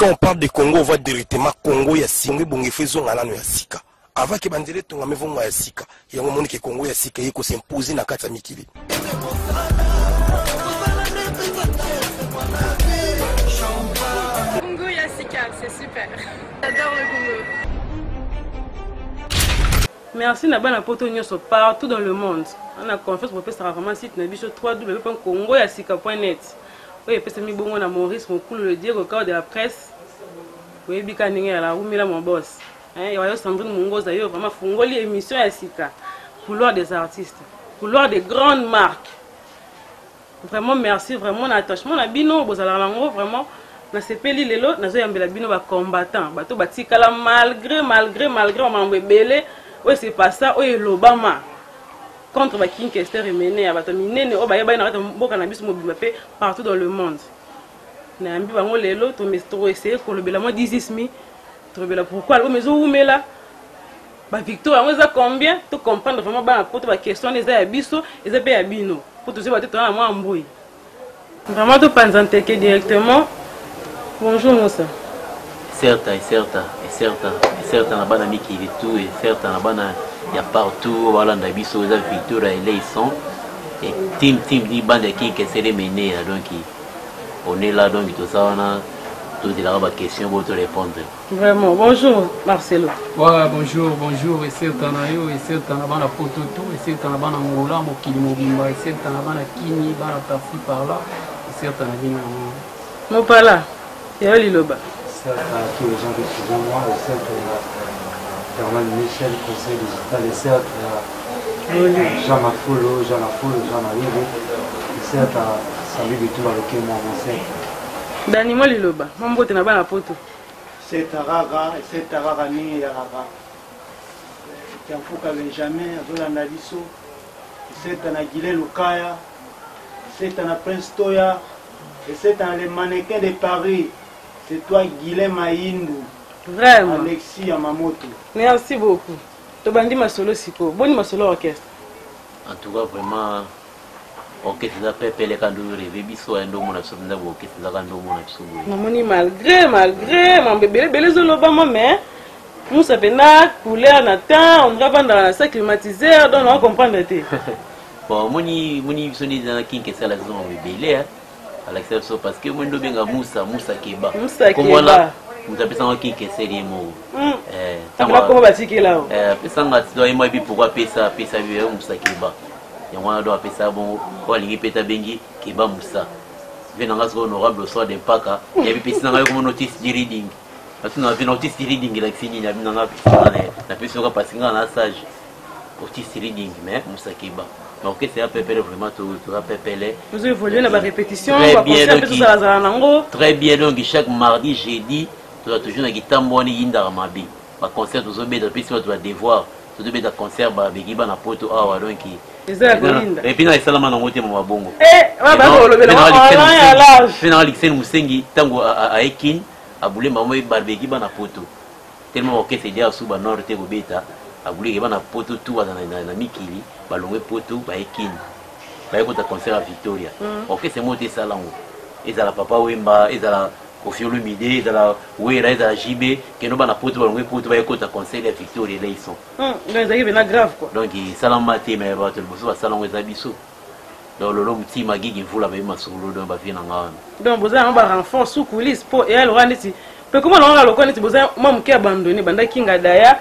quand on parle de Congo, on voit directement Congo ya Singwe bonge faisons à l'année ya Sika. Avant que bandele tonga me vonga ya Sika. Il y a un moment que Congo ya Sika yeko s'imposer na kata mikili. Congo ya Sika, c'est super. J'adore le Congo. Merci Nabana Poto Nyoso partout dans le monde. On a confiance pour faire ça vraiment site na biso www.congoyasika.net. Oui, parce que mi bongo na Maurice mon cool le dire au corps de la presse. Oui, bika ninga la rumila mon boss. Hein, yoyo Sandrine Mungoza yo vraiment fungoli émission ya Sika. Couloir des artistes, couloir des grandes marques. Vraiment merci, vraiment l'attachement na bino bozala lango vraiment na sepeli lelo nazo yambela bino ba combattant, bato batikala malgré on m'a belé. Oui, c'est pas ça, oui, l'Obama contre la King Kester et Mené à Batamine, au Baye Baye, partout dans le monde. Nambi Bango Lelo, tu m'as essayé pour le Belamo 10 000. Pourquoi le maison où mais là Victor, on a combien? Tu comprends vraiment bien pour la question des abyssos et des abino. Pour tout ça, tu as moi en bruit. Vraiment, tu penses en tête directement. Bonjour, Moussa. Certes, na bana miki et tout, et certes na bana il y a partout, voilà na biso za Victor et les sont et team di bande qui c'est les mener donc on est là donc tout ça on a tout de la question pour te répondre. Vraiment, bonjour Marcelo. Ouais, bonjour, et certes na yo, et certes na bana poto tout, et certes na bana ngola mokili mobimba, et certes na bana kini bana tafi par là, et certes na bina mo pala. Ya liloba. Certes à tous les gens qui sont dans moi, et certes à Bernard Michel, conseil digital, et certes à Jean Mafolo, Jean Marive, et certes à Salut de tout avec moi, mon cercle. Danimo Liloba, mon bote na bana poto. C'est Rara, et c'est Rara ni Rara. Tiamfuka Benjamin, Azolanda Biso, et c'est à Guilin Lukaya, c'est à Prince Toya, et c'est à les mannequins de Paris. C'est toi Guilhem Maïndou. Vraiment. Alexis Yamamoto. Merci beaucoup. Tobandi Masolo Siko. Boni Masolo orchestre. En tout cas, vraiment, orchestre za pepe les kando rêver biso endo mona so nda orchestre za kando mona biso. Mamoni malgré mon bébé belé zoloba mais nous ça pena couleur na temps, on va vendre dans la salle climatiseur donc on comprendre té. Bon, moni biso ni za kinke sala zo bébé à l'exception parce que moi benga Moussa Keba. Comment là vous appelez ça qui est sérieux mo. Ça va comment batiki là. Pesanga doit moi bi pourquoi pesa bi Moussa Keba. Ya mwana doit pesa bon ko lingi peta bengi Keba Moussa. Venanga so honorable soit de paka. Ya bi pesa nga comme notice de reading. Parce que nous avons notice de reading la fini na binanga na pesa ko pasinga na sage. Notice reading mais Moussa Keba. Donc c'est un peu vraiment tout appelé. Vous évoluez dans la répétition, très bien donc chaque mardi, jeudi, tu as toujours une guitare moine yinda mabi. Par concert tu as puis tu vas devoir, tu dois être concert ba begiba na poto awa donc et puis na salama na ngote mo bongo. Ba ba lo bela ya large. Fina Alexen Musengi tango a Ekin a boulé maman ba begiba na poto. Tellement que c'est déjà sous ba nord te beta. Abouli bana poto tout na mikili balongwe poto ba Ekin ba ekota concert à Victoria. OK c'est monté ça là ezala papa Wemba ezala Kofiolo Mide ezala Wera ezala JB que no bana poto balongwe poto ba ekota concert à Victoria là ils sont donc ça est grave quoi donc salama te mais ba te boso ba salongo ezabiso donc le long ti magigi vula ba masolo donc ba vina ngana donc boza ba renfort sous coulisses pour et alors neti mais comment on va le connaître boza moi mke abandonné banda kinga daya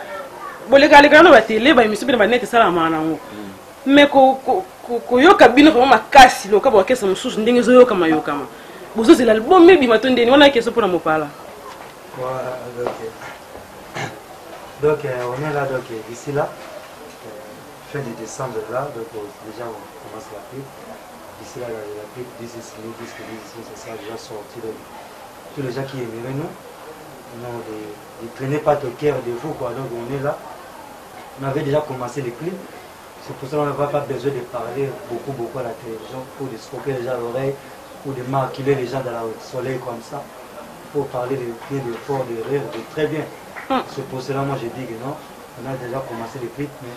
boleka lekana ba télé ba émission ba net sala manango mais ko yoka bino vraiment makasi loka ba kesa mususu ndenge zo yoka mayoka ma bozo c'est l'album mais bima tondeni on a question pour na mopala voilà donc on est là donc ici là fin de décembre là donc déjà on commence la clip ici là la clip this is c'est ça déjà sorti donc tous les gens qui aimeraient nous non de traîner pas de cœur de vous quoi donc on est là. On avait déjà commencé les clips, c'est pour ça qu'on n'a pas besoin de parler beaucoup à la télévision pour escroquer les gens à l'oreille, pour de maquiller les gens dans le soleil comme ça, pour parler de pieds, de fort, de rire, de très bien. C'est pour cela moi j'ai dit que non, on a déjà commencé les clips, mais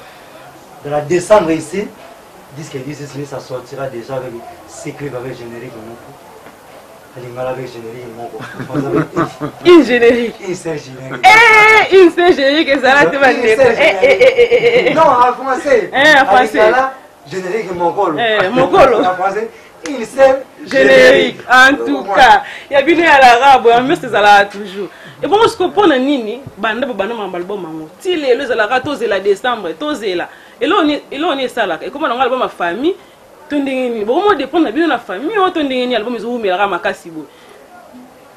dans la décembre ici, disque ça sortira déjà avec ces clips avec générique de Lingala avec générique, mon Une générique. Une seule générique. Une seule générique, et ça là, tu vas dire. Non, en français. En français. Générique Mongolo. Mongolo. En français, une seule générique. En tout cas, il y a bien à l'arabe, mais c'est ça là toujours. Et bon, je comprends nini, banda banda mambalbo mango. Si les alara tous la décembre, tous là. Et là on est ça là. Et comment on a ma famille, tondingini. Bon, moi dépend de bien la famille, on tondingini album ils ont mis la makasi bo.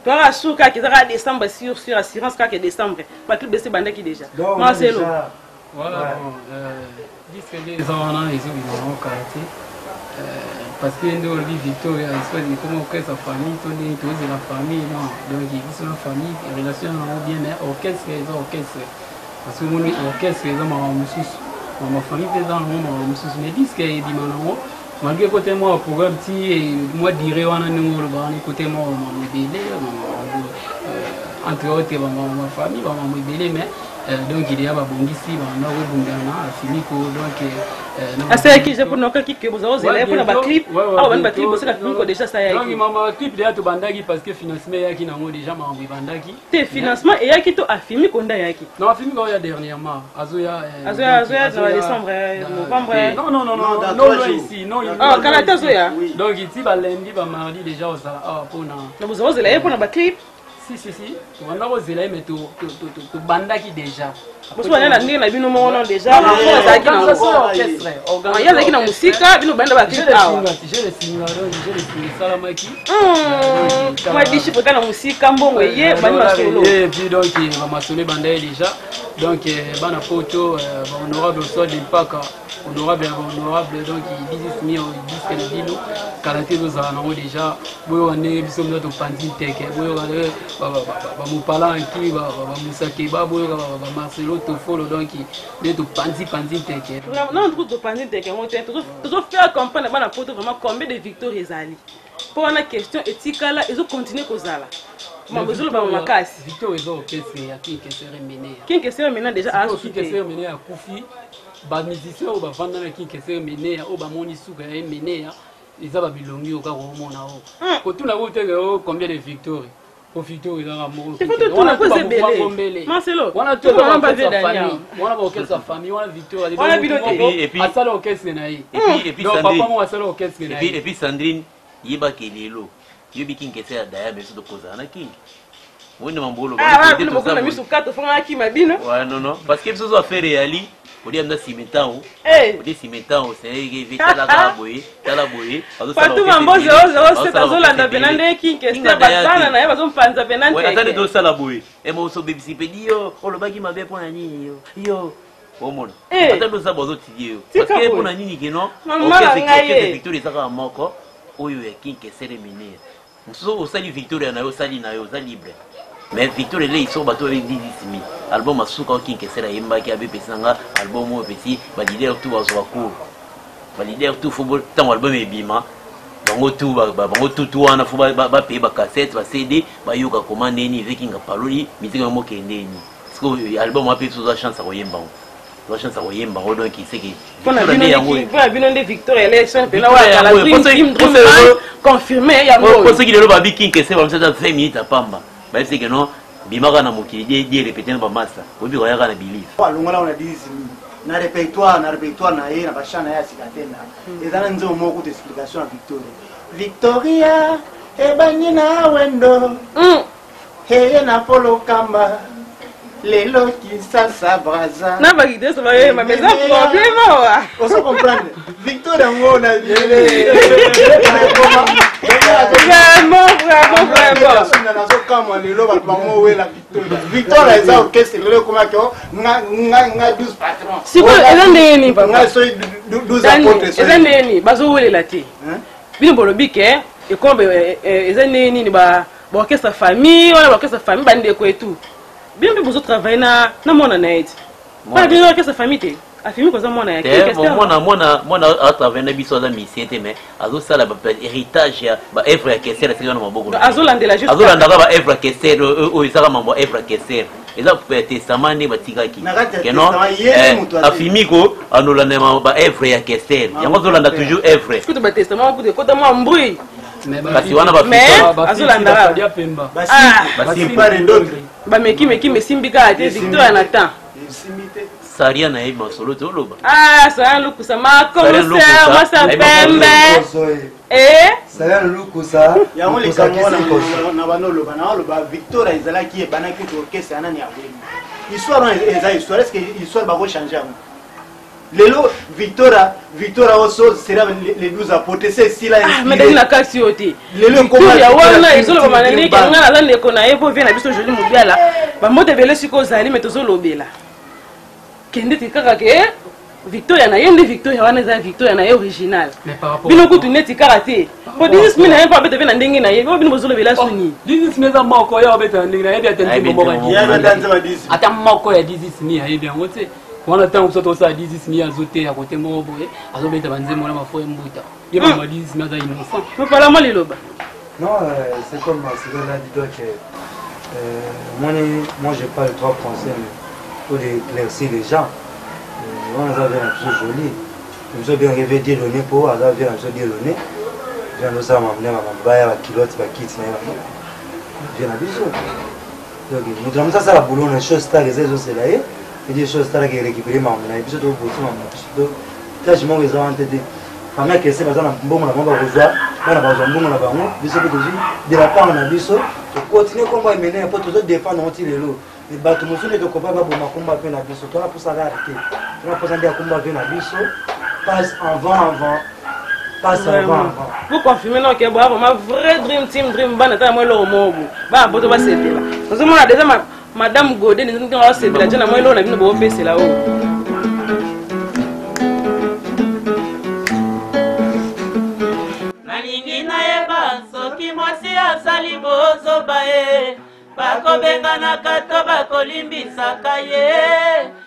Toi à souka qui sera décembre sur assurance ka que décembre. Pas tout baisser banda qui déjà. Non, c'est l'eau. Voilà, disque les gens ils ont karaté. Parce que nous on vit Victoria, comment on crée sa famille, tous la famille, non. Donc ils sont la famille, les relations ont bien, mais orchestre, ils ont orchestre. Parce que mon orchestre, ils ont ma famille, ils ont mais disque, ils disent, malgré côté moi, pour un petit, moi, dirais, on a nous, côté moi, on est bélé, entre autres, ma famille, on est bélé, mais. Donc il y a Bongisi, Bongana, Fimico, donc. C'est qui j'ai pour nous qui vous avez pour la clip. Ah, on va clip, c'est la clip déjà ça y est. Donc maman clip déjà to bandaki parce que financement yaki nango déjà ma bandaki. Tes financement et yaki to affirmé qu'on a yaki. Non, affirmé qu'on a dernièrement. Azoya dans décembre, novembre. Non ici, non. Ah, Canada Zoya. Donc ici ba lundi ba mardi déjà au sala pour na. Donc vous avez là pour la clip. Si. On a osé là mais tu bandaki déjà. Parce qu'on a la ligne, on a déjà. Il y a qui na musique, bino banda ba clip. J'ai le signal, salamaki. Moi dis je peux la musique mbongo yé bani solo. Et puis donc il va m'assurer banda déjà. Donc bana photo honorable soit d'impact. Honorable, donc il dit mis au disque de Dino, karaté nous avons déjà, on est bisous de Pantin Tech, on parle en qui va Moussakeba, Marcelo Tofolo, donc il est de Pantin Tech. Non, on trouve de Pantin Tech, on tient toujours faire comprendre la photo vraiment combien de victoires ils ont. Pour la question éthique là, ils ont continué comme ça là. Ma besoin de ma casse. Victor ils ont qui serait mené. Qui serait mené déjà à qui serait mené à Koufi. Ba musicien ou ba vanda na ki kese mené ou ba moni suka ya mené ya ils a bilongi au ka ko mona o ko tuna ko te ko combien de victoires pour victoire ils a mo on a posé belé Marcelo on a tout on pas fait Daniel on a auquel sa famille on a victoire on a piloté et puis à ça l'orchestre na yi et puis Sandrine papa moi ça l'orchestre na yi et puis Sandrine yeba kelelo yobi king kese ya daya mais de koza na king woni mambolo ah ouais le na misu 4 francs qui m'a bino ouais non parce que besoin faire réali on dit amna cimentan on dit cimentan c'est que tala boye partout mambo 007 azolanda benande ki keste batana na yeba zompanza benande ouais attendez do sala boye et mo so bebisi pedi yo olobaki mabe pona nini yo omona attendez ça bozo tiyo parce que pona nini ke non ok victoire ça moko oyo ya kinke cérémonie so osali victoire na yo sali na yo za libre. Mais Victor et ils sont bateaux avec 10 000. Album à Souka qui est là, Yemba qui avait Pessanga, album au petit, valider tout à Zouakou. Valider tout football, tant album est bima. Bango tout, tout, on a fait payer ma cassette, ma CD, ma yoga commande, ni viking à paroli, mais c'est un mot qui est né. Parce que l'album a fait sous la chance à Yemba. La chance à Yemba, donc il sait que. On a vu des victoires élections, puis là, confirmé, il y a pour ceux qui le voient, Viking, c'est 20 minutes à Pamba. Mais c'est que non, bimaka na mokili dit répéter na massa. Obi royaka na believe. Longola on a dit na répertoire na ye na bachana ya sikatena. Ezana nzo moko d'explication à Victoria e banyina wendo. He na polo kamba. Lelo Kinshasa Braza. Na ba guider ça va mais ça problème wa. On se comprendre. Victoria ngona Victor est là au caisse le comment que nga 12 patrons. Si vous êtes ndeni nga so 12 apôtres. Eza ndeni bazo welela te. Bino bolobi ke e kombe eza ndeni ni ba orchestre famille, on a orchestre famille bande ko et tout. Bien que vous travaillez na mona na aide. Pas bien orchestre famille te. Afimi ko za mona ya mona à travers na biso za misiete mais azo sala ba héritage ya ba œuvre ya Kessel c'est na maboko. Azolandela juste. Azolanda ba œuvre ya Kessel o isaka mambo œuvre ya Kessel. Eza testament ne batikaki. Keno afimi ko anolanda ba œuvre ya Kessel. Yango azolanda toujours œuvre. Est-ce que ba testament ko de kota mo mbui. kasi wana azolandaka bameki mesimbika te victoire na temps saria na ye masolo te oloba saria lukusa makomoser mwasa pembe yango likambo na banoloba naoloba victoire ezalaki ebanaki to orchestre ya nani ya bwemi histoire wana eza histoire est ce que histoire bakochange yango lelo victoire oso sera les 12 apôtres c'est si là mais na kasi oti lelo ya wana ezoloba manani ke ngana la ndeko na ye po vient na biso joli mobiala ba mote vele siko zali mais tozolobela kende tikaka ke Victoria na yende Victoria wana za Victoria na original bino kutu neti karate po 10000 na pas bete na ndenge na ye bino bozolobela suni 10000 za moko ya bete na ndenge na ye bia tente bomba ya batanza ba 10 ata moko ya 10000 ya ye bien wote wana tango soto sa 10000 azote ya kote moko boye azobeta banzemo na mafo mbuta ye ba 10000 za innocent mais pas la mal liloba non c'est comme Marcelo l'a dit donc moi j'ai pas le droit français pour éclaircir les gens on a vu un peu joli nous avons bien rêvé de donner pour on a vu un peu de donner bien nous avons amené ma baya la kilote la kit na bien abiso donc nous avons ça la boulot une chose star les autres c'est là et des choses star qui récupérer ma na biso to boto ma biso tâche mo les ont entendé pendant que c'est pas dans bon na mamba rejoa na ba zombo na bango biso ko de la part na biso continuer combat mener pour toujours défendre on tire l'eau les bateaux ne te comprennent pas pour ma combat avec la biso toi pour ça arrêter on a posé des combats avec la biso passe avant vous confirmez non que boire ma vrai dream team dream bana ta moi lo mobu ba boto ba sepela parce que moi déjà madame Godé nous nous on sepela jana moi lo na bino bo pese là haut nalingi na yeba soki mwasi asali bozo bae bakobenganaka to bakolimbisaka ye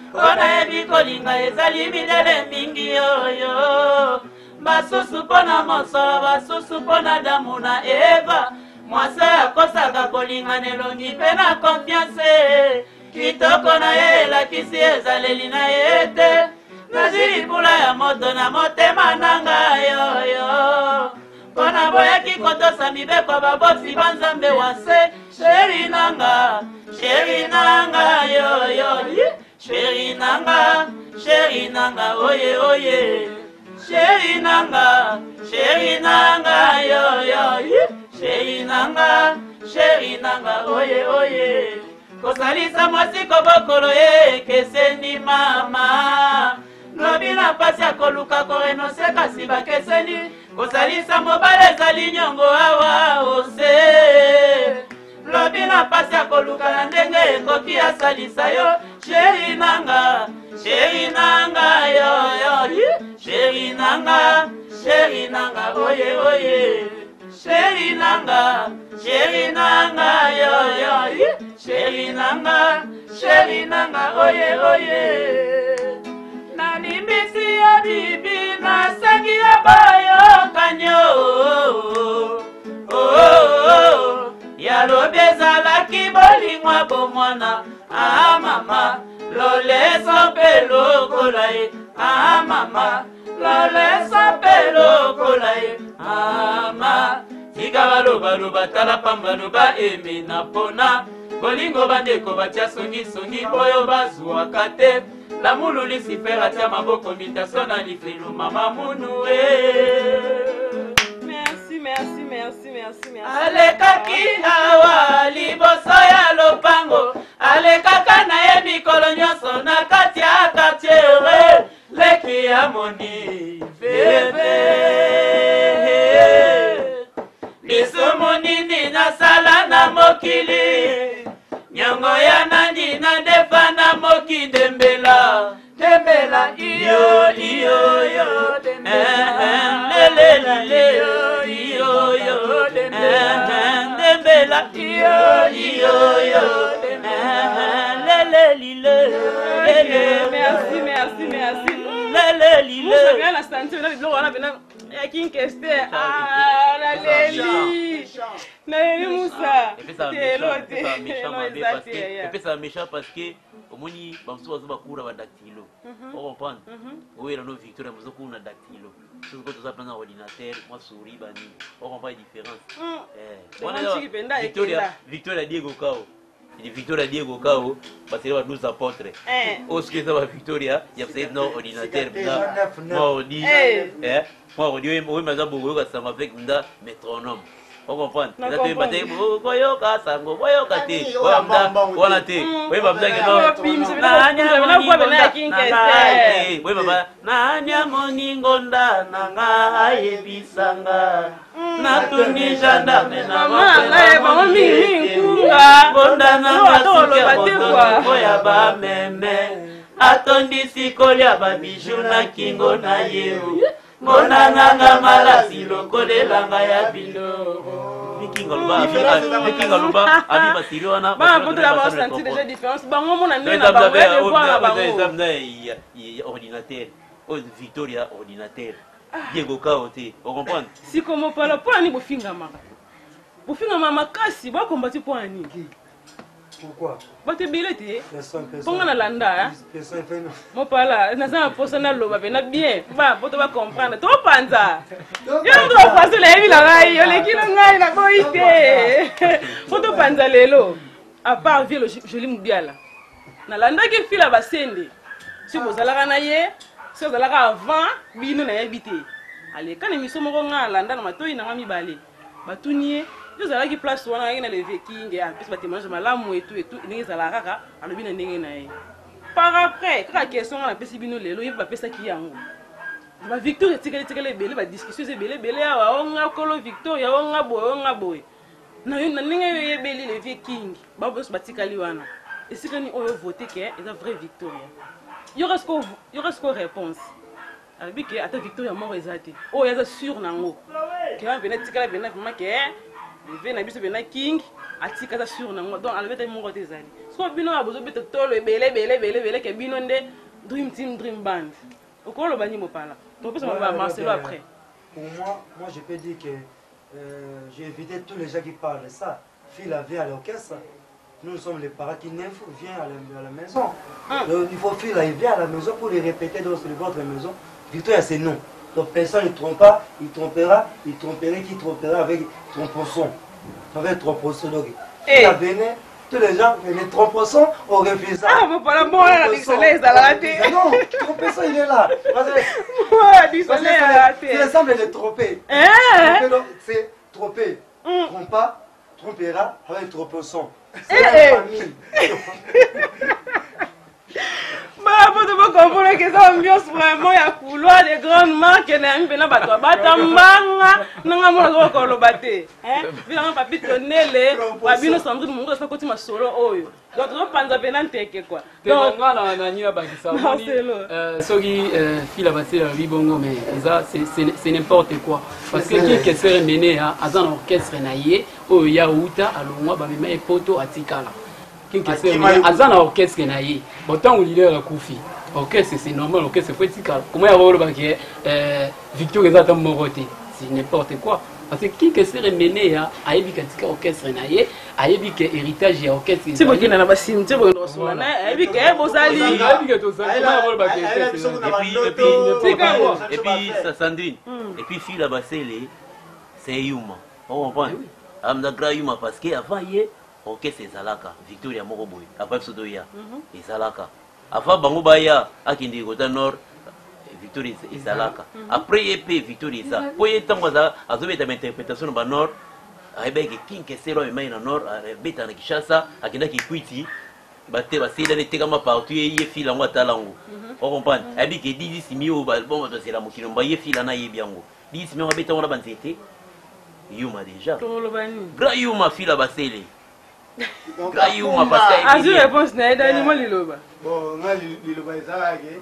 mpona yebi kolinga ezali midele mingi oyo basusu mpona mosolo basusu mpona damu na eva mwasi akosaka kolinga nelongi mpe na konfiance kitoko na ye elakisi ezaleli na ye te nazwi libula ya moto na motema nanga yoyo mpona boyaki kotosa mibeko babosi banzambe wase sheri nanga yoyo sheri nanga oye oye sheri nanga yoyo sheri nanga oye oye kosalisa mwasi kobokolo ye keseni mama lobi na pasi ya koluka korenose kasi bakeseni kosalisa mobali ezali nyongo awa ose lobi na pasi ya koluka na ndenge ekoki asalisa yo sheri nanga yoyo sheri nanga oye oye sheri nanga yoyo sheri nanga oye oye nalimbisi yo bibi nasengi yo boyokanyo yalobi ezalaki bolingwa bomwana mama loleso mpe lokola ye mama loleso mpe lokola ye mama tika balobaloba tala pambaloba emena mpona bolingo bandeko batya songisongi boyo bazwaka te lamulu lisifer atya maboko mitation na lifelo mama munu alekaki awa liboso ya lopango alekaka na ye mikolo nyonso na kati ya quartier leki ya moni bebe lisumu nini nasala na mokili nyongo ya nani na ndefa na moki dembela iyo lele iyo dembela iyo lele merci lele lile vous savez la santé on a le blanc on a qui une question la leli nayebi musa epesa méchant parce que omoni bamosusu bazo bakura badactylo ocomprendre oyela no victoire mozo kuna dactylo soki toza mpenza ordinateur mwa souris banini ocomprendre différence victoire diego kao Victoria Diego Kao, parce que nous apôtres. Au ce que ça va Victoria, il y a peut-être non ordinateur, moi on dit, moi on dit, oui, mais ça m'a fait métronome. On comprend. Là tu m'as voyoka sango, voyoka te, voilà te. Oui, papa que non. Oui, papa. Nanya moningonda nanga ebisanga. Natundi gendarme na mama mingi kunga bonda na tolo ya ba meme atondi sikoli ya ba bijou na kingo na yeu mona nanga malasi lokolelanga ya biloko vikinga luba abi basiro wana ba poto la ba sentir déjà différence bango mona nena ba voir bango ordinateur Victoria ordinateur Diego Kaote, on comprend? Si comme pas la poigne bofinga makasi ba kombati poigne. Pourquoi? Ba te bilete. Ponga na landa. Mo pala na za posa na loba na bien. Ba poto ba comprendre. To panza. Yo ndo passe le bila ngai, yo le kilo ngai na boite. Poto panza lelo. À part vie le joli mudiala. Na landa ki fila ba sende. Si bozala na ye si vous allez avant, bino na habité. Allez, quand les missions m'ont landa na mato ina ngami balé. Batunier, vous allez qui place wana na le viking et en plus bâtiment malamu et tout ni za la raka, alo bina ndenge na ye. Par après, quand la question na pesi bino lelo, il va pesa ki yango. Ba Victor tikele belé ba discussion c'est belé awa onga kolo Victoria onga boy. Na ndenge ye belé le viking. Ba boss batikali wana. Et si quand on voter que est la vraie Victoria. Il y aura ce réponse. Alors que à ta Victoria mort exacté. Oh il y a sûr nango. Que va venir tikala venir vraiment que le venir biso venir king atika ta sûr nango. Donc elle va être mort des années. So bino a besoin de tolo belé que bino nde dream team dream band. Au quoi le bani mo parla. Donc ça va Marcelo après. Pour moi je peux dire que j'ai évité tous les gens qui parlent de ça. Fille la vie à l'orchestre. Nous sommes les parents qui viennent à la maison. Donc, il faut filer, il vient à la maison pour les répéter dans votre maison. Victoria, c'est non. Donc personne ne trompe pas, il trompera, qui trompera avec trompe-son. Avec trompe-son. Donc, il a venu, tous les gens, les trompe-son, on refuse ça. Ah, mais pas la bonne, la soleil, ça l'a raté. Non, trompe-son, il est là. C'est le simple de tromper. C'est tromper. Trompe pas, trompera avec trompe-son. C'est la famille. Pour te comprendre que ça ambiance vraiment ya couloir de grandes marques na mbena bato batambanga nanga mona ko lo baté bilanga papi tonele wa bino Sandrine mungo sa koti masolo oyo donc on panza benanteke quoi donc na nyina bakisa soki fila basé bibongo mais ça c'est n'importe quoi parce que qui que serait mené à un orchestre na ye oyo ya uta alongwa ba mema epoto atikala azana orchestre na ye autant au leader la koufi orchestre c'est normal orchestre faut être comment il y a rôle baké Victor ezata moroté c'est n'importe quoi parce que qui que serait mené à ebikatika orchestre na ye a ebika héritage ya orchestre c'est bon na ba cimetière bon rosona na ebika bozali ebika to ça comment rôle baké et puis Sandrine et puis fille la basele c'est Yuma on comprend amna gra Yuma parce que avant hier orchestre ezalaka Victoria moko boy après pseudo ya ezalaka avant bango baya akindi kota nord Victoria ezalaka après EP Victoria ça poye tango za azobeta interprétation ba nord ayebeki kinke sero e maina nord beta na Kinshasa akenda kikwiti bate basida ne tekama partout ye fila ngo talango on comprend ayebiki 10 mio ba bon to sera mokino ba ye fila na yebiango 10 mio beta ngona banzete Yuma déjà gra Yuma fila basele Grayuma parce que as-tu réponse na edani mo liloba bon nga liloba ezalaki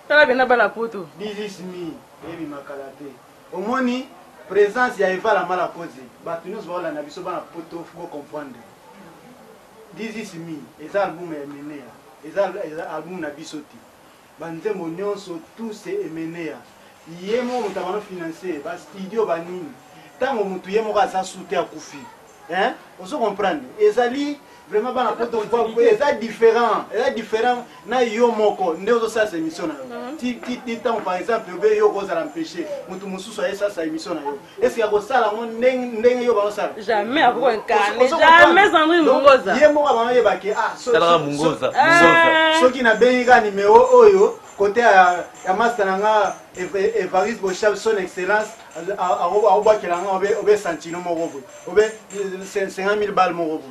tala bena bana poto 18 mi ebi makalate omoni présence ya Eva la mala cause bato nyonso baola na biso bana poto faut comprendre 18 mi eza album ya Emenea eza album na biso ti banzembo nyonso tous c'est Emenea ye mo moto abana financer ba studio banini tango mutu ye moko aza soute akufi hein on comprendre ezali vraiment bana poto voix eza différent na yo moko ndezo ça émission na ti temps par exemple be yo ko za empêcher mutu mususu esa sa émission na yo est-ce que ko sala mo ndenge yo ba sala jamais ako incarner jamais Sandrine Mungoza ye mo ba ye ba ke Sala Mungoza soki na benga numéro oyo côté ya master nanga Evariste Bochab son excellence a kelanga obe santino moko obe 50,000 balles moko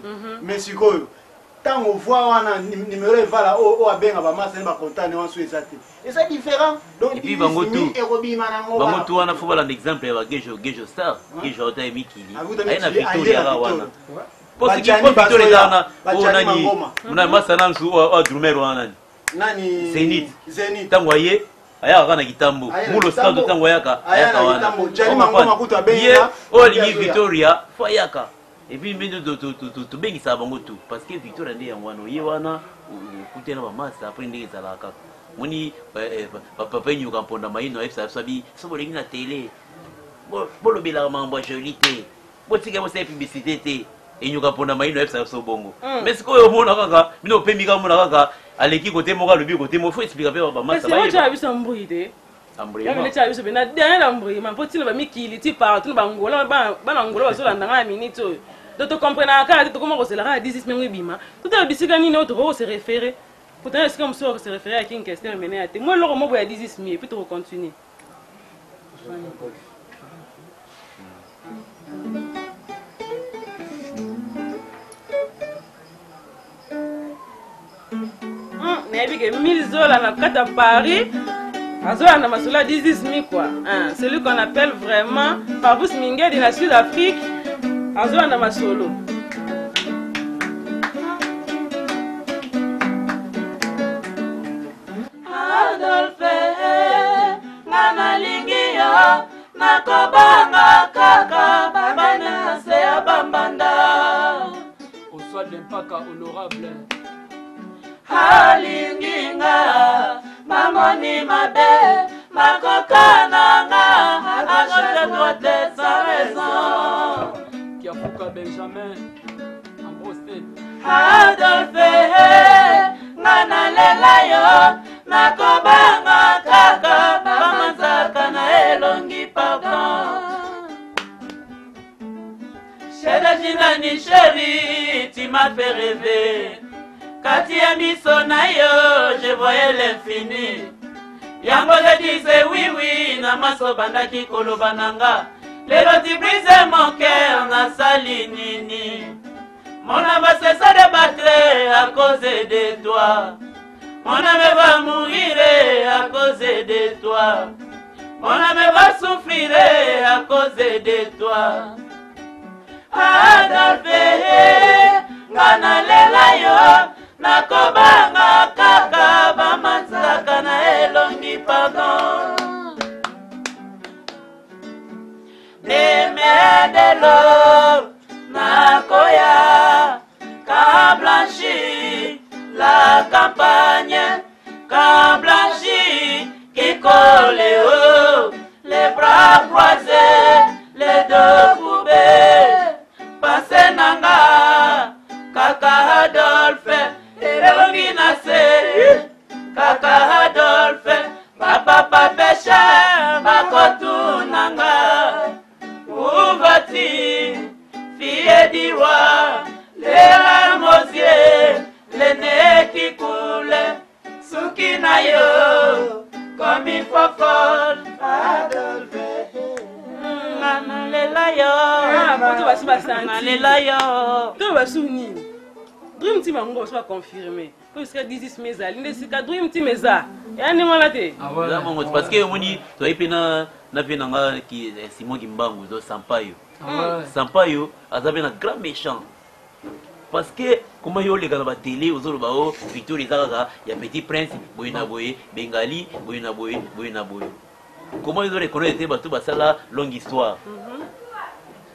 mais sikoyo tant on voit wana numéro evala o abenga ba master ba content on sou exact et c'est différent donc et puis bango tu wana faut voir l'exemple ya Gejo Star Gejo ota emikili aina Victoria wana posi ki Victoria wana nani una masana nsu o drumero wana nani Zenith tango aye aya kana kitambo mulo stado tango ayaka ayaka wana jani mangoma kutu abenga oli Victoria fayaka et puis mbendo to bengisa bango tu parce que Victoria ndi yangwana ye wana kutena ba masa après ndenge zalaka moni papa nyu kamponda maino efsa sabi sobo lengi na télé bolo bila mambo jolité botika mo sa publicité te enyu kamponda maino efsa so bongo mais sikoyo mona kaka bino pembi ka mona kaka aleki côté moka lobi côté mo faut expliquer ba masa ba ye c'est ça mbui te ambri ya mele chabiso bena derrière ambri ma potino ba mikili ti partout ba ngola ba ngola ba so landa nga minute oyo to comprendre ka to comment c'est la 10 minutes bima tout est bisika ni no to se référer pourtant est-ce qu'on se référer à une question mener à te moi loro mo boya 10 minutes puis to continuer Nebi que 1000 zola na kata Paris azola na masula 10 000 quoi celui qu'on appelle vraiment Fabrice Mingue de la Sud-Afrique azola na masolo Adolphe ngana lingi yo nakobanga kaka babana se abambanda au soit l'impact honorable halinginga mamoni mabe makokananga à gauche à droite sans raison Kiafuka Benjamin Ambrosted Adolphe ngana lela yo nakobanga kaka bamanzaka na elongi pardon Chérie chérie tu m'as fait rêver Kati ya miso na yo, je voyais l'infini. Yango je disais oui, na maso bandaki koloba nanga. Lelo tu brises mon cœur, na sali nini. Mon âme va cesser de battre à cause de toi. Mon âme va mourir à cause de toi. Mon âme va souffrir à cause de toi. Adolphe, ngana lela yo. Nakobanga kaka bamanzaka na elongi pardon Demain de l'eau Nakoya Ka blanchi la campagne Ka blanchi qui colle haut Les bras croisés Les deux poubelles Passez nanga Kaka Adolphe Elongi na se Kaka Adolphe Papa péché Makotu nanga Où vas-tu Fille du roi Les larmes aux yeux Les nez qui coulent Suki na yo Comme il faut folle Adolphe Nalela yo to basi basanti Nalela yo to basuni Dream Team ngo soit confirmé. Parce que 10 meza, l'indesika Dream Team meza. Yani ngona te. Parce que moni to ipena na pena nga ki Simon Gimbangu do Sampaio. Sampaio azabe na grand méchant. Parce que comment yo le gana ba télé ozolo ba o Victoria Zaga ya Petit Prince boyina boye Bengali boyina boye boyina boye. Comment ils ont reconnaître batu basala longue histoire.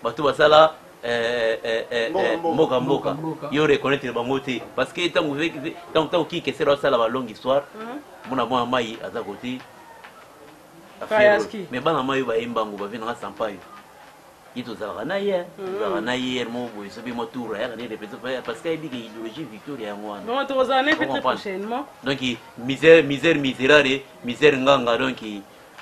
Batu basala Moka yo reconnaître bango te parce que tant qui que c'est ça la longue histoire mon amour mai aza côté mais bana mai ba imbango ba vina Sampaio ye tozalaka na ye tozalaka na ye mo boye soki mo tour ayaka ne représente parce que ayebika idéologie victoria yango wana bon tozala ne peut-être prochainement donc misère misérare misère nganga donc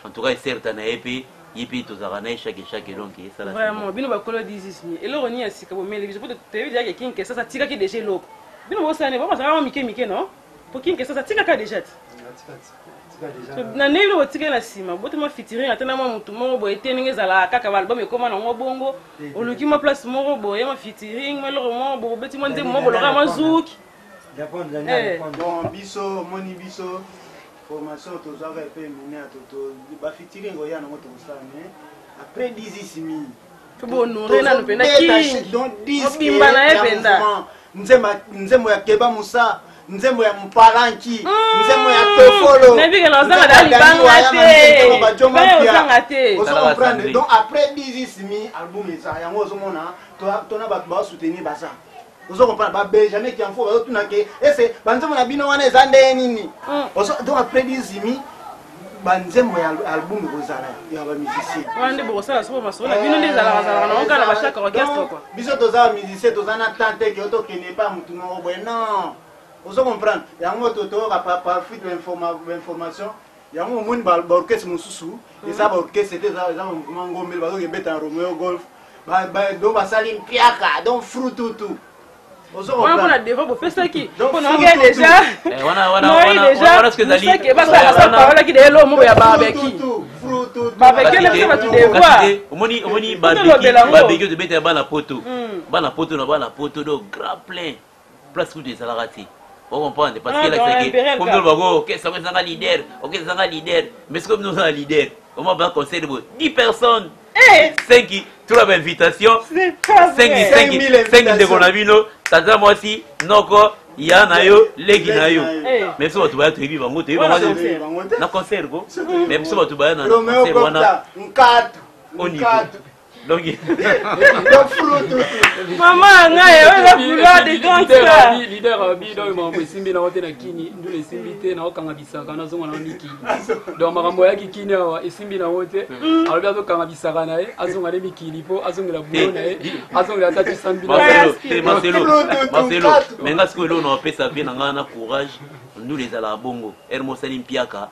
en tout cas certain na ye mpe tozalaka na ye chaque donc esala vraiment bino bakolo 18 eloko nini ya sika bomele biso po toyebi diaka kinke sasa tikaki déjà eloko bino bosane bazalaka mike non po kinke sasa tikaka déjà ti na ndenge bino botikali na nsima botema featuring ata na mwa motu moko boye te ndenge ezalaka kaka baalbum ekóma na mwa bongo oluki mwa place moko boye ma featuring mwa eloko moko bobeti mwa nzembo moko boloka mwa zuki bon biso moni biso formation tozwaka epe mene ya toto bafeaturing oya nango tokosala mais après 10 mille bonore nano mpenda kinobimba na ye mpenda nzembo ya keba musa nzembo ya mpalanki nzembo ya tofolo nabikela ozanga da libanga te comprendre donc après 10 mille album eza yango ozomona tona bato basoutenir baza ozo comprendre ba Benjamin qui en faut bazotuna ke ese banzembo na bino wana eza ndenge nini donc après 10 mille banzembo ya album ekozala ya bamusicien wana nde bokosala soko masolo na bino nde ezalaka na onkala bachaka orchestre quoi biso toza bamusicien toza na tante ke otokende pa mutu moko boye non ozo comprendre yango totoyoka par fuite l'information yango omoni baorchestre mosusu eza baorchestre te eza mouvement ngombele bazokebeta na Romeo Golf donc basali mpiaka donc frututu wana mpona devant bopesaki mpona oke déjà parolaki de elo moko ya barbeki barbeki elebisa bato devoir omoni barbeki tobeta ya bana poto na bana poto do grand plein place kutu ezalaka te comprendre parce que là comme nous bago OK ça va leader OK ça va leader mais c'est comme nous un leader comment va conseil de 10 personnes 5 tout la invitation 5 de Gonavino tata moi si noko yana yo legi na yo même si tu vas te vivre bango na concert go même si tu vas na concert wana 4 donc maman ngai oyo bula de gangster leader abi donc mambo esimbi na wote na kini ndule esimbi te na okanga bisaka na zonga na niki donc makambo ya kini awa esimbi na wote alobi azokanga bisaka na ye azonga ne mikili po azongela bulo na ye azongela tatu sambi Marcelo menga siko lo no pesa bien na ngana courage ndule ezala bongo hermosali mpiaka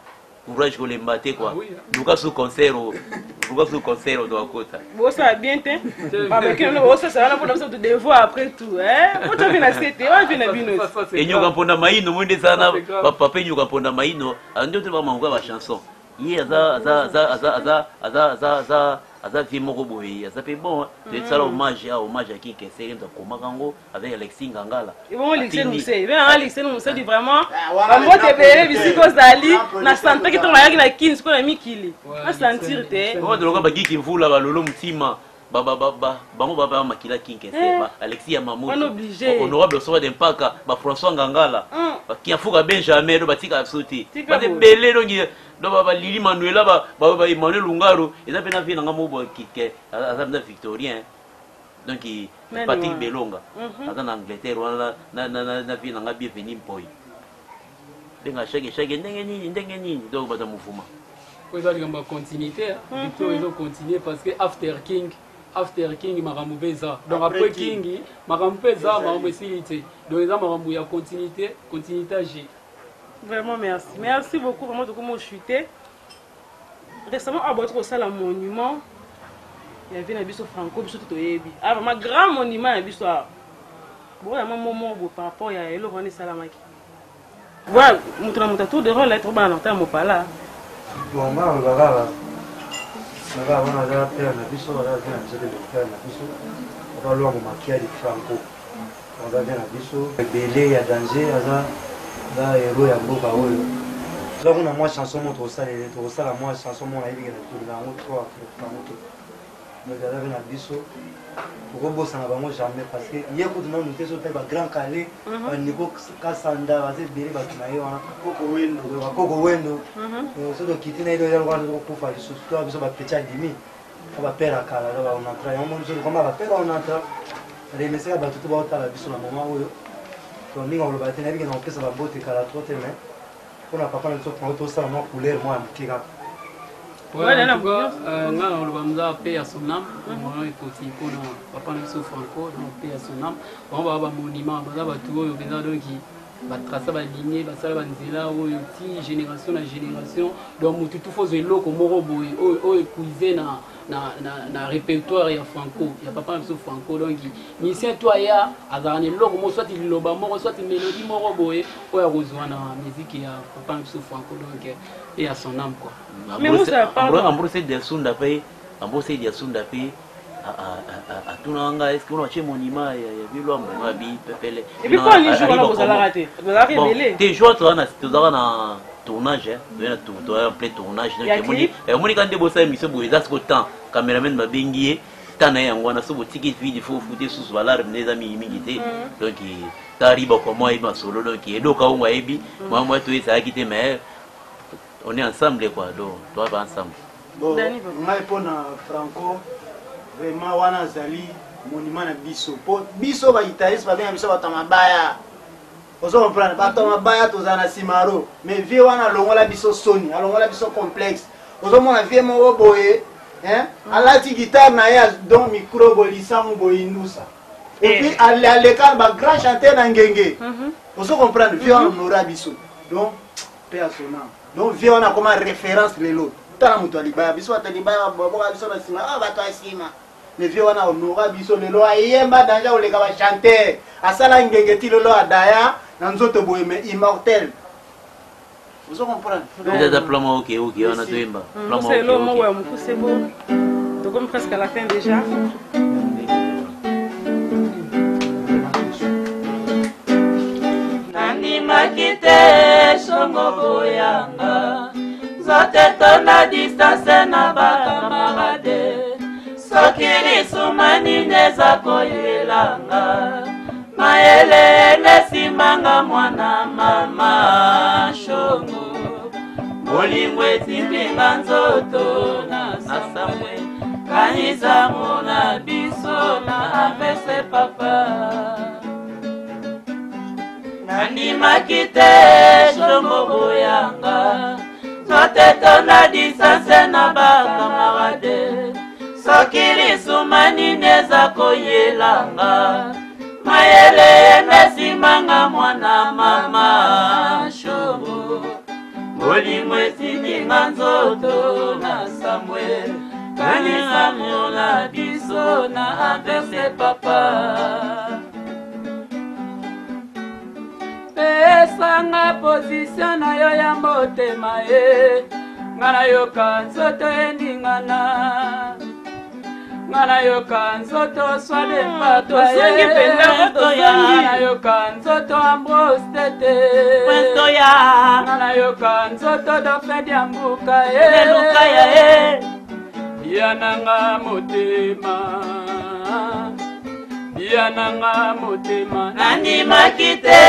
courage kolemba te quoi luka sous concert do akota bosa bien te babeke no bosa ça na pona tu devoir après tout on tu viens c'était on vient na bino enyoka ponda maino mwende sana papa enyoka ponda maino ndio te ba mangwa ba chanson ye aza vie moko boye aza pe bon de sala hommage à qui que c'est de komakango avec Alexis Ngangala bon Alexis nous c'est vraiment on te payer bisiko zali na santé ki to mayaki na kins ko na mikili na sentir te on de loka ba giki mvula ba lolo mutima bango baba makila kinke seba Alexis ya Mamoto honorable soa d'impaka ba François Ngangala qui afuka Benjamin do batika absoluti ba de belé do baba Lili Manuela ba Emmanuel Lungaro eza pena vie nanga mobo kike azamda victorien donc Patrick Belonga aza na Angleterre wana na vie nanga bienvenue mpoi benga chaque ndenge nini donc bata mufuma ko eza ligamba continuité victoire ezo continuer parce que after king makambo beza donc après king makambo beza makambo esilite donc eza makambo ya continuité ag vraiment merci beaucoup vraiment de comment chuter récemment aboto ko sala monument il y avait na biso franco biso toyebi vraiment grand monument ya biso bon ya momo par rapport ya elo roni salamaki voilà mutra mutato de rôle être bana ta mopala bon ma bagala naga wana za père na biso wala za nzele de père na biso ba lo mo makia di franco on va na biso belé ya danger aza da héros ya mboka oyo donc on a moi chanson mo to sala moi chanson mo na ibika na tout na mo trois franco donc ya na biso pour bosana bango jamais parce que hier ko tuna monter sur ba grand calé au niveau kasanda va se bere ba tunaye wana koko wendo so do kitina ile ya rwanda ko kufa biso to biso ba pecha dimi ba pera kala ba on entra on monte sur comment ba pera on entra les messages ba tout ba otala biso na moment oyo to minga lo ba tena bika na pesa ba bote kala trote mais on a papa na to ça moi couleur moi mkika Ouais, en tout cas, on va payer à son âme. Il faut aussi qu'on va pas nous souffrir encore, on paye à son âme. On va avoir un monument, on va avoir tout, on va donc va tracer la lignée, va faire la nzela, génération à génération. Donc tout faut que l'eau comme robot, épuisé na répertoire ya franco, il y a pas de franco donc mission toi ya azarane l'eau comme soit il loba moro soit il mélodie moro boy ou ya rejoindre na musique ya pas de franco donc et à son âme quoi. Mais moi ça parle en procès de Sunda Pay, en procès de Sunda Pay à tout l'anga est-ce qu'on a chez monument ya bilo mwa bi pepele. Et puis quand les jours là vous allez rater. Vous allez révéler. Tes jours toi na tournage tu as en plein tournage donc moni quand de bosser mission boisa ce temps cameraman babengi tana yango na so botiki video faut fouter sous valeur mes amis mingi donc tariba comment il m'a solo donc et donc on va ebi moi tout ça quitté mais on est ensemble quoi donc toi pas ensemble bon ngai pona franco vraiment wana zali monument na biso ba italien ba benga biso batamabaya ozo comprendre batamabaya tozana simaro mais vie wana longola biso soni alongola biso complexe ozo mona vie mo boye hein alati guitare na ya donc micro bolisango boinusa et puis aleka ba grand chanteur na ngenge ozo comprendre vie wana nora biso donc personnel donc vie wana comme référence lelo tala mutu alibaya biso atalibaya boboka biso na sima bato asima mais vie wana honora biso lelo ayemba danja oleka ba chanteur asala ngenge ti lelo adaya na nzoto boye mais immortel vous comprenez donc da plamo OK on a doimba plamo c'est le mot ouais c'est beau donc comme presque à la fin déjà nani makite songo boyanga zote tona distance na bakamarade soki lisumani neza koyelanga mayele nesimanga mwana mama shongo bolingo etimbinga nzoto na samwe kanisa mona biso na avese papa nandimaki te shongo boyanga zote tona distance na bakamarade soki lisumani neza koyelanga mayele nesimanga mwana mama shobo bolingo etininga nzoto na samwe kanisa mona biso na avese papa pesanga position na yo ya motema ye ngana yoka nzoto endingana ngana yoka nzoto swale pato songi penda to ya ngana yoka nzoto ambros tete to ya ngana yoka nzoto do fedi ambuka ye luka ya e yananga motema yananga motema nandimaki te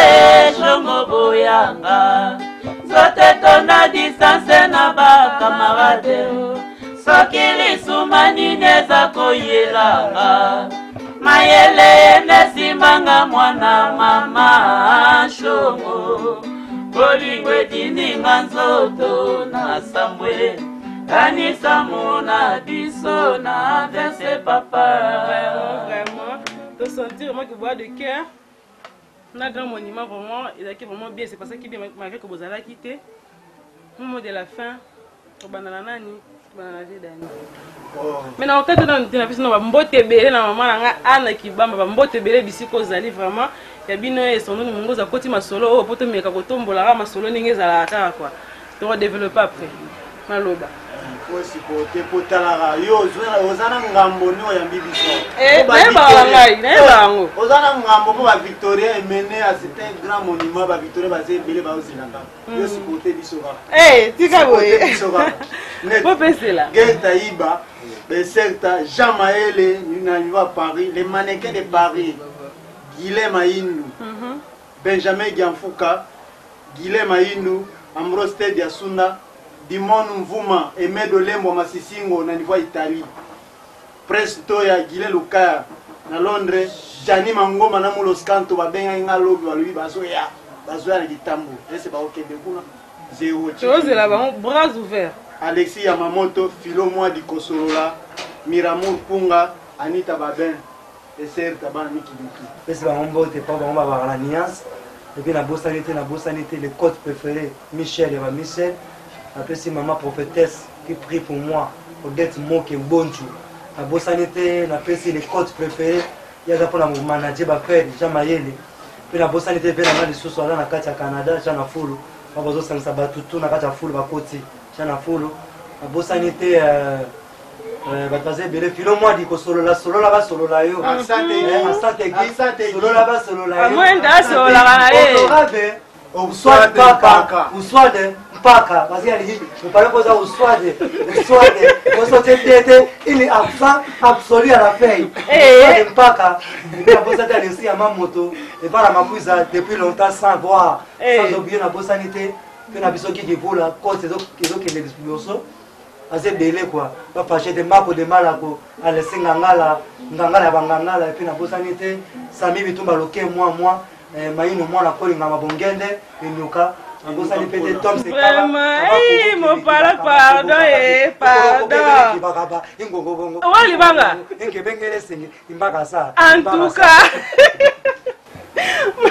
shongo boyanga zote tona distance na bakamarade soki lisumani neza koyelanga mayele nesimanga mwana mama shongo bolingo etininga nzoto na sambwe kanisa mona biso na verse papa vraiment de sentir vraiment que bois de cœur on a grand monument vraiment il a qui vraiment bien c'est parce que bien malgré que vous allez quitter au mot de la fin au banana nani mais na okate na ntina biso na mbote belé na mama nga ana kibamba mbote belé bisiko zali vraiment ya bino esono ni mungoza koti masolo o poto meka kotombola ra masolo ninge zala ata quoi to développer après maloba aussi côté potala yo ozana ngambo ni oyambi biso ba ngai na bango ozana ngambo po ba Victoria emene à cet grand monument ba Victoria ba zebele ba ozinanga yo si côté biso ba tika boye po pesela Geta Iba Besekta Jamaele na Paris les mannequins de Paris Guilhem Aïnou Benjamin Gianfouka Guilhem Aïnou Ambroise Diasunda Dimon Mvuma Aimé Dolembo Masisingo na niveau Italie Prince Toya Guilé Luka na Londres Jani Mangoma na Mulos Kanto babenga ngalobi balubi bazoya na kitambo ese ba okende kuna zéro chose là bas bras ouverts Alexis Yamamoto, Philo Moi di Kosolola, Miramour Punga, Anita Baben, et Serre Taban Mikibiki. C'est un bon côté, pas bon, avoir la nuance. Et puis la bosanité, les codes préférés, Michel et Michel. Après, c'est maman prophétesse qui prie pour moi, pour d'être mon qui est bon. La bosanité, les codes préférés. Il y a pour la manager, Jean Mayele. Puis la bosanité, il y a des sous dans la carte Canada, j'en ai foulé. Je vais vous dire tout na kati ya fulu bakoti chana fulu abosanité bataze bele filo moi di ko solola ba solola yo asante ki solola ba solola yo amwenda solola kana honorable uswade paka uswade paka parce que je parle pas ça uswade on tete il est absent absolu à la paix paka et abosate Alexis Yamamoto et par la makuiza depuis longtemps sans voir sans oublier la bosanité que na biso qui vola côté zo qui l'explosion assez belé quoi pas fâcher de mako de malako Alexis ngangala bangangala et puis na bosanité Sami Bitumba loke moi maïno moi la kolinga mabongende enyuka ngosali pete tom c'est vraiment mon pardon ingongo wali banga ngebengele sengi imbaka sa en tout cas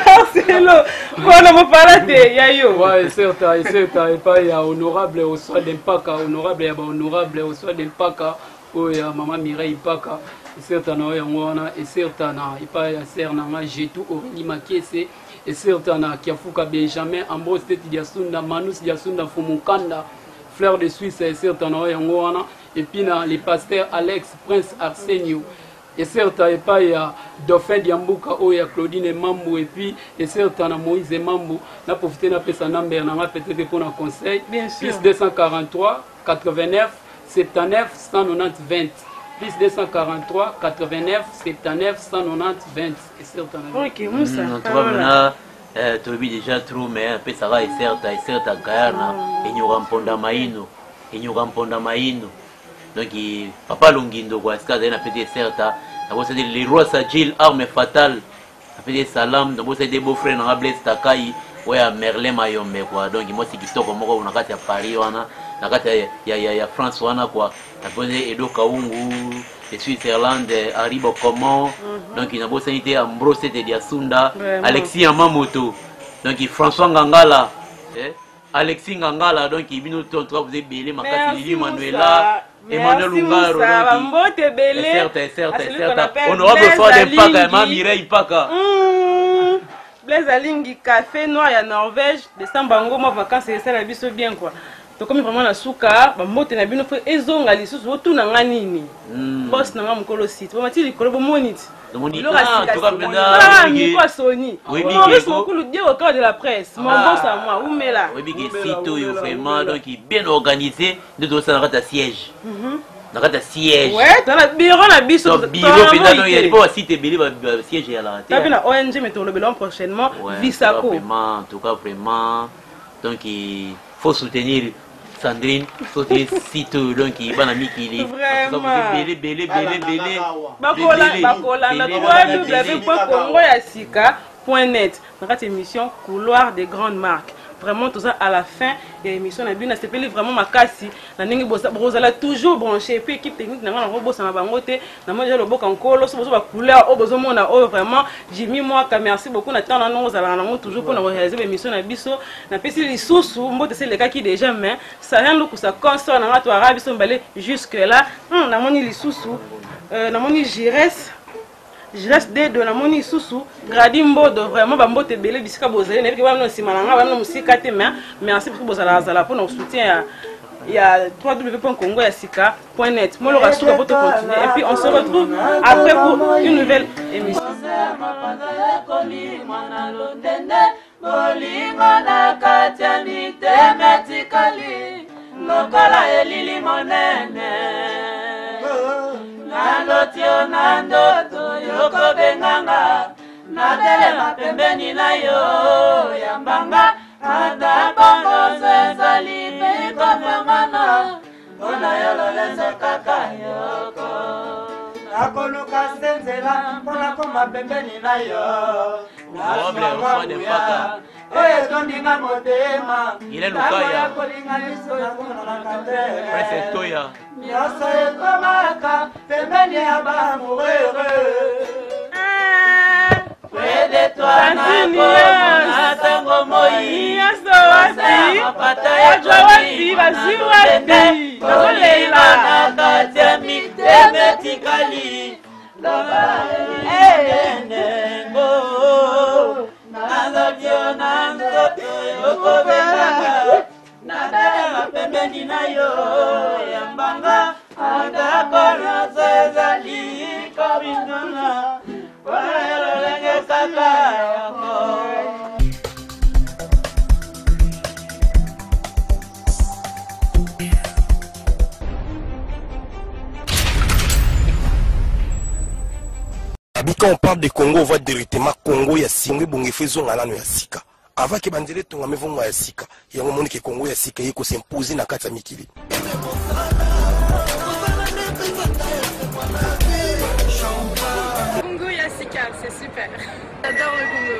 Marcelo voilà mon parate yayo ouais c'est pas ya honorable au soir d'Empaka honorable ya honorable au soir d'Empaka o ya mama Mireille Paka certainement yangona et certainement ipa ya sernanga jetu Orini Makese et certainement Kiafuka Benjamin Ambrose Diasunda Manus Diasunda Fumukanda Fleur de Suisse et certainement yangona et puis les pasteurs Alex Prince Arsenio et certainement pas ya Dauphin Diambuka o ya Claudine Mambo et puis et certainement Moïse Mambo na profiter na pesa number na peut-être pour un conseil plus 243 89 79 190 20 plus 243 89 79 190 20 et certainement ok Moussa tu as déjà trop mais après ça va et certain Guyana et nous ramponda maïno donc papa Longindo quoi est-ce qu'il y a peut-être certain d'abord c'est les rois Sagil arme fatale après salam d'abord c'est des beaux frères na Blaise Takai ouais à Merlin Mayombe quoi donc moi c'est qui toko moko na kati ya Paris wana na kati ya France wana quoi na posé Edo Kaungu de Switzerland Aribo Comment donc il a beau sanité Ambrose de Diasunda Alexis Yamamoto donc François Ngangala Alexis Ngangala donc il vient nous toi vous êtes belé makasi Lili Manuela Emmanuel Lungaro certain honorable soir d'Empaka ma Mireille Paka Blaise Alingi café noir ya Norvège décembre bango moi vacances c'est ça la biso bien quoi to comme vraiment na suka ba mbote na bino fe ezonga lisusu otu na nganini boss na ngamukolo site ba mati likolo bo monite lo ka mi kwa Sony on risque beaucoup le dire au cadre de la presse mon boss à moi où mais là oui big site vraiment donc bien organisé de tout ça dans siège dans ta siège ouais dans la bureau na biso bureau pendant il y a pas site belé siège à la terre na ONG mais to le belon prochainement Visako vraiment en tout cas vraiment donc il faut soutenir Sandrine, sauter site donc il va ami qui est belé bakola na www.congoyasika.net dans cette émission couloir des grandes marques vraiment tout ça à la fin de l'émission na bina s'appelle vraiment makasi na ningi bozala toujours branché puis équipe technique na ngana bossa na bangote na moi le boka nkolo so ba couleur o bozo mona o vraiment Jimmy moi merci beaucoup na temps na nous ala na toujours pour réaliser l'émission na biso na pesi lisusu mbote c'est le cas qui déjà mais ça rien loku ça console na to arabi so mbale jusque là na moni lisusu na moni je reste de la moni susu gradimbo de vraiment bambote belé bisika bozele na biki bamno simalanga bamno musika te mais merci pour bozala zala pour notre soutien il y a www.congoyasika.net moi le reste pour continuer et puis on se retrouve après pour une nouvelle émission Nalotio nandoto yoko benganga Nadelema pembeni na yo Yambanga Ata bongo zezali Piko pemano Ona yolo lenzo kaka yoko Nakoluka senzela Pona koma pembeni na yo Nasma mabuya oyo tondinga motema Il est Lukaya. kolinga liso yamonaka te Prince Toya. nyonso ekomaka pembeni ya bamourere près de toi nakomona ntango moi mapata ya joi kolinga na kati ya mitema etikali endengo nazavyo na nzoto okobelanga nadala pembeni na yo yambanga atako nyonso ezali kobingana lolenge kaka yako. Quand on parle de Congo, on voit directement Congo ya singwe bonge fezo ngalano ya sika. Avant que bandele tonga mevonga ya sika. Yango moni ke Congo ya sika yeko s'imposer na kati ya mikili. Congo Yassika, c'est super. J'adore le Congo.